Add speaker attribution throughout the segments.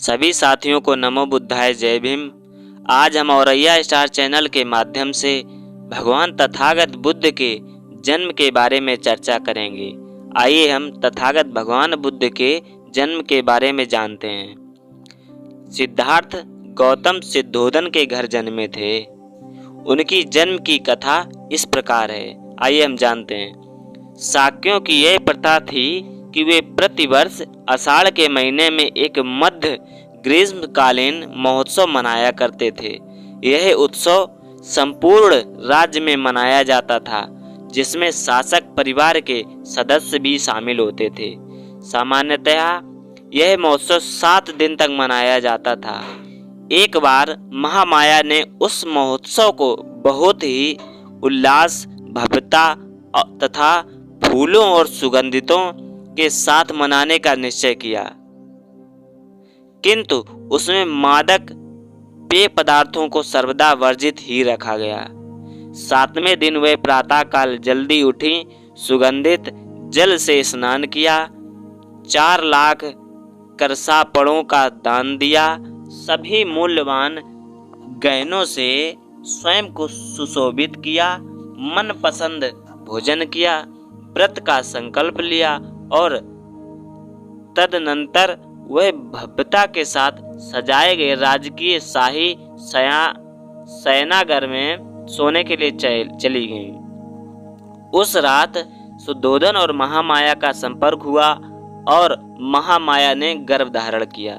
Speaker 1: सभी साथियों को नमो बुद्धाय जय भीम। आज हम औरैया स्टार चैनल के माध्यम से भगवान तथागत बुद्ध के जन्म के बारे में चर्चा करेंगे। आइए हम तथागत भगवान बुद्ध के जन्म के बारे में जानते हैं। सिद्धार्थ गौतम सिद्धोदन के घर जन्मे थे। उनकी जन्म की कथा इस प्रकार है, आइए हम जानते हैं। शाक्यों की यह प्रथा थी कि वे प्रतिवर्ष आषाढ़ के महीने में एक मध्य ग्रीष्मकालीन महोत्सव मनाया करते थे। यह उत्सव संपूर्ण राज्य में मनाया जाता था, जिसमें शासक परिवार के सदस्य भी शामिल होते थे। सामान्यतः यह महोत्सव 7 दिन तक मनाया जाता था। एक बार महामाया ने उस महोत्सव को बहुत ही उल्लास, भव्यता तथा फूलों और सुगंधितों के साथ मनाने का निश्चय किया, किंतु उसमें मादक पेय पदार्थों को सर्वदा वर्जित ही रखा गया। 7वें दिन वह प्रातःकाल जल्दी उठी, सुगंधित जल से स्नान किया, 4 लाख करसापड़ों का दान दिया, सभी मूल्यवान गहनों से स्वयं को सुशोभित किया, मनपसंद भोजन किया, व्रत का संकल्प लिया और तदनंतर वह भव्यता के साथ सजाए गए राजकीय शाही शयनागार में सोने के लिए चली गई। उस रात सुद्धोधन और महामाया का संपर्क हुआ और महामाया ने गर्भ धारण किया।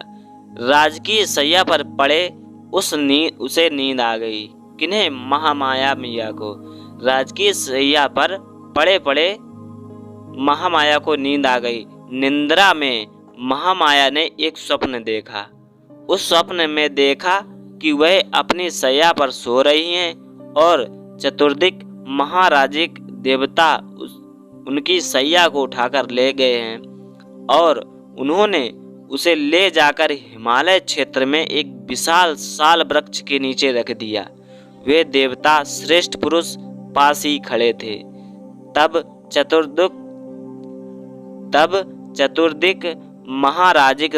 Speaker 1: राजकीय शैया पर पड़े उसे नींद आ गई। किन्हें? महामाया मैया को। राजकीय शैया पर पड़े महामाया को नींद आ गई। निंद्रा में महामाया ने एक स्वप्न देखा। उस स्वप्न में देखा कि वह अपनी शैया पर सो रही हैं और चतुर्दिक महाराजिक देवता उनकी शैया को उठाकर ले गए हैं और उन्होंने उसे ले जाकर हिमालय क्षेत्र में एक विशाल साल वृक्ष के नीचे रख दिया। वे देवता श्रेष्ठ पुरुष पास ही खड़े थे। तब चतुर्दिक महाराजिक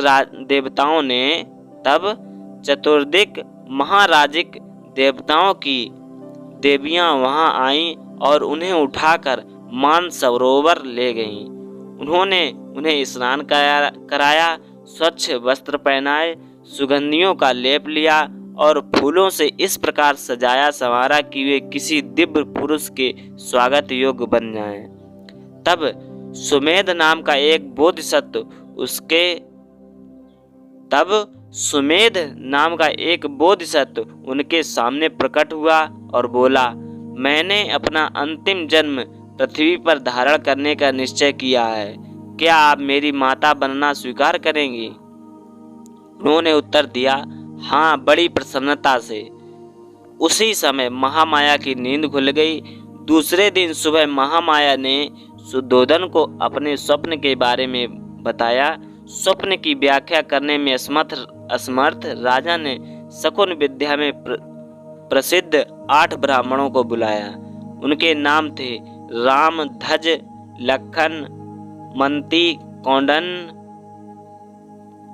Speaker 1: देवताओं की देवियां वहां आईं और उन्हें उठाकर मानसरोवर ले गईं। उन्होंने उन्हें स्नान कराया, स्वच्छ वस्त्र पहनाए, सुगंधियों का लेप लिया और फूलों से इस प्रकार सजाया संवारा कि वे किसी दिव्य पुरुष के स्वागत योग्य बन जाएं। तब सुमेध नाम का एक बोधिसत्व उनके सामने प्रकट हुआ और बोला, मैंने अपना अंतिम जन्म पृथ्वी पर धारण करने का निश्चय किया है। क्या आप मेरी माता बनना स्वीकार करेंगी? उन्होंने उत्तर दिया, हाँ, बड़ी प्रसन्नता से। उसी समय महामाया की नींद खुल गई। दूसरे दिन सुबह महामाया ने सुद्धोधन को अपने स्वप्न के बारे में बताया। स्वप्न की व्याख्या करने में असमर्थ राजा ने शकुन विद्या में प्रसिद्ध 8 ब्राह्मणों को बुलाया। उनके नाम थे राम, ध्वज, लखन, मंती, कौंडन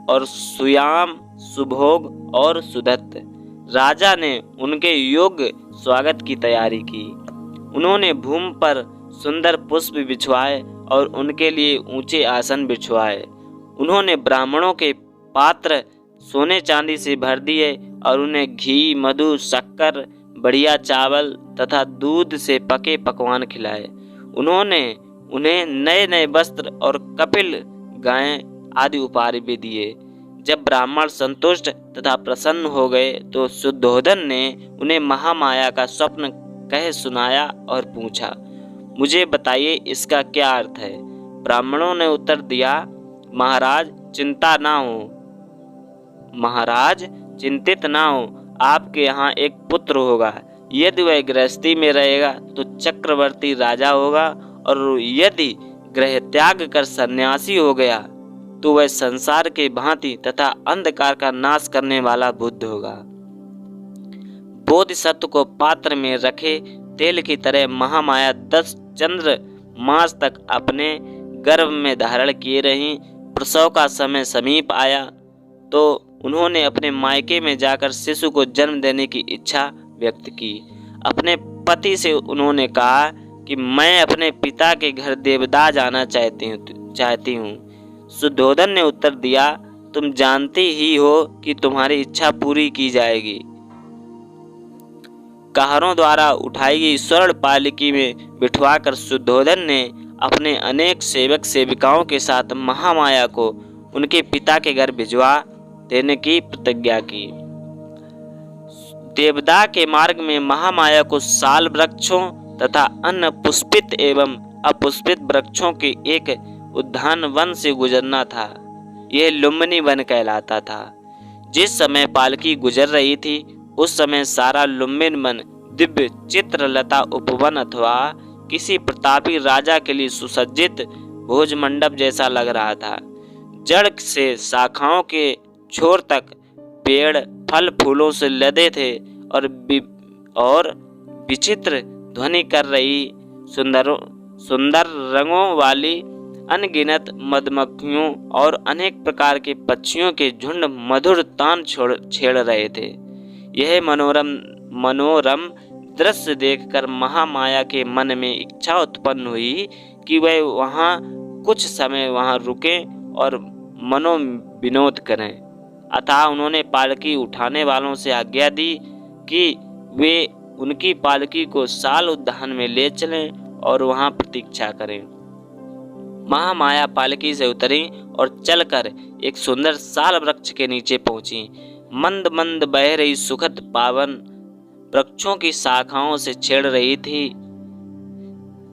Speaker 1: और सुयाम, सुभोग और सुदत्त। राजा ने उनके योग्य स्वागत की तैयारी की। उन्होंने भूमि पर सुंदर पुष्प बिछवाए और उनके लिए ऊंचे आसन बिछवाए। उन्होंने ब्राह्मणों के पात्र सोने चांदी से भर दिए और उन्हें घी, मधु, शक्कर, बढ़िया चावल तथा दूध से पके पकवान खिलाए। उन्होंने उन्हें नए नए वस्त्र और कपिल गाय आदि उपहार भी दिए। जब ब्राह्मण संतुष्ट तथा प्रसन्न हो गए तो सुद्धोधन ने उन्हें महामाया का स्वप्न कह सुनाया और पूछा, मुझे बताइए इसका क्या अर्थ है? ब्राह्मणों ने उत्तर दिया, महाराज चिंतित ना हो, आपके यहाँ एक पुत्र होगा। यदि वह गृहस्थी में रहेगा तो चक्रवर्ती राजा होगा और यदि गृह त्याग कर सन्यासी हो गया तो वह संसार के भांति तथा अंधकार का नाश करने वाला बुद्ध होगा। बोधिसत्व को पात्र में रखे तेल की तरह महामाया 10 चंद्र मास तक अपने गर्भ में धारण किए रही। प्रसव का समय समीप आया तो उन्होंने अपने मायके में जाकर शिशु को जन्म देने की इच्छा व्यक्त की। अपने पति से उन्होंने कहा कि मैं अपने पिता के घर देवदाह जाना चाहती हूँ। शुद्धोधन ने उत्तर दिया, तुम जानते ही हो कि तुम्हारी इच्छा पूरी की जाएगी। कहारों द्वारा उठाई गई स्वर्ण पालकी में बिठवाकर शुद्धोधन ने अपने अनेक सेवक सेविकाओं के साथ महामाया को उनके पिता के घर भिजवा देने की प्रतिज्ञा की। देवदाह के मार्ग में महामाया को साल वृक्षों तथा अन्य पुष्पित एवं अपुष्पित वृक्षों के एक उद्यान वन से गुजरना था। यह लुम्बिनी वन कहलाता था। जिस समय पालकी गुजर रही थी उस समय सारा लुम्बिनी वन दिव्य चित्रलता उपवन अथवा किसी प्रतापी राजा के लिए सुसज्जित भोज मंडप जैसा लग रहा था। जड़ से शाखाओं के छोर तक पेड़ फल फूलों से लदे थे और विचित्र ध्वनि कर रही सुंदर रंगों वाली अनगिनत मधुमक्खियों और अनेक प्रकार के पक्षियों के झुंड मधुर तान छेड़ रहे थे। यह मनोरम दृश्य देखकर महामाया के मन में इच्छा उत्पन्न हुई कि वह वहां कुछ समय वहां रुकें और मनोविनोद करें। अतः उन्होंने पालकी उठाने वालों से आज्ञा दी कि वे उनकी पालकी को साल उद्यान में ले चलें और वहां प्रतीक्षा करें। महामाया पालकी से उतरी और चलकर एक सुंदर साल वृक्ष के नीचे पहुंची। मंद मंद बह रही सुखद पावन वृक्षों की शाखाओं से छेड़ रही थी,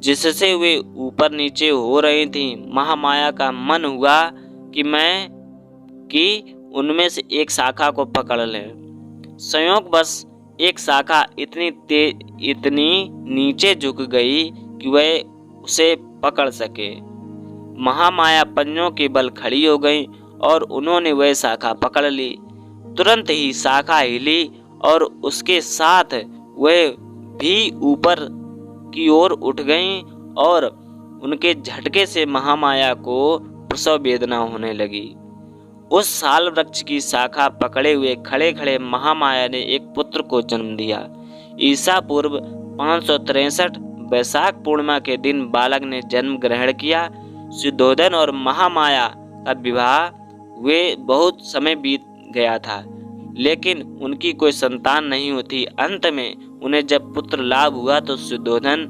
Speaker 1: जिससे वे ऊपर नीचे हो रही थी। महामाया का मन हुआ कि उनमें से एक शाखा को पकड़ लें। संयोगवश एक शाखा इतनी नीचे झुक गई कि वह उसे पकड़ सके। महामाया पंजों के बल खड़ी हो गई और उन्होंने वह शाखा पकड़ ली। तुरंत ही शाखा हिली और उसके साथ वह भी ऊपर की ओर उठ गई और उनके झटके से महामाया को प्रसव वेदना होने लगी। उस साल वृक्ष की शाखा पकड़े हुए खड़े खड़े महामाया ने एक पुत्र को जन्म दिया। ईसा पूर्व 563 वैशाख पूर्णिमा के दिन बालक ने जन्म ग्रहण किया। शुद्धोधन और महामाया का विवाह हुए बहुत समय बीत गया था, लेकिन उनकी कोई संतान नहीं होती। अंत में उन्हें जब पुत्र लाभ हुआ तो शुद्धोधन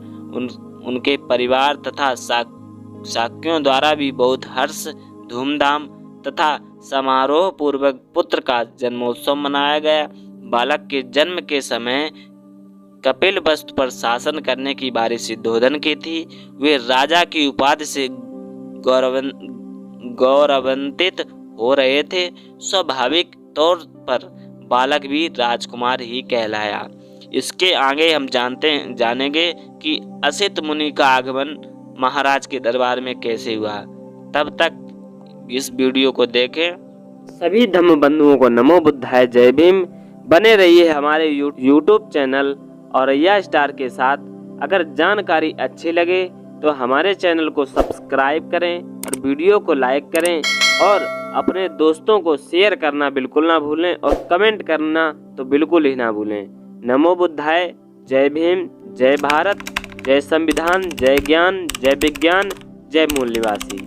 Speaker 1: उनके परिवार तथा शाक्यों द्वारा भी बहुत हर्ष धूमधाम तथा समारोह पूर्वक पुत्र का जन्मोत्सव मनाया गया। बालक के जन्म के समय कपिलवस्तु पर शासन करने की बारी शुद्धोधन की थी। वे राजा की उपाधि से गौरवान्वित हो रहे थे। स्वाभाविक तौर पर बालक भी राजकुमार ही कहलाया। इसके आगे हम जानेंगे कि असित मुनि का आगमन महाराज के दरबार में कैसे हुआ। तब तक इस वीडियो को देखें। सभी धम्म बंधुओं को नमो बुद्धाय, जय भीम। बने रहिए हमारे यूट्यूब चैनल औरैया स्टार के साथ। अगर जानकारी अच्छी लगे तो हमारे चैनल को सब्सक्राइब करें और वीडियो को लाइक करें और अपने दोस्तों को शेयर करना बिल्कुल ना भूलें और कमेंट करना तो बिल्कुल ही ना भूलें। नमो बुद्धाय, जय भीम, जय भारत, जय संविधान, जय ज्ञान, जय विज्ञान, जय मूल निवासी।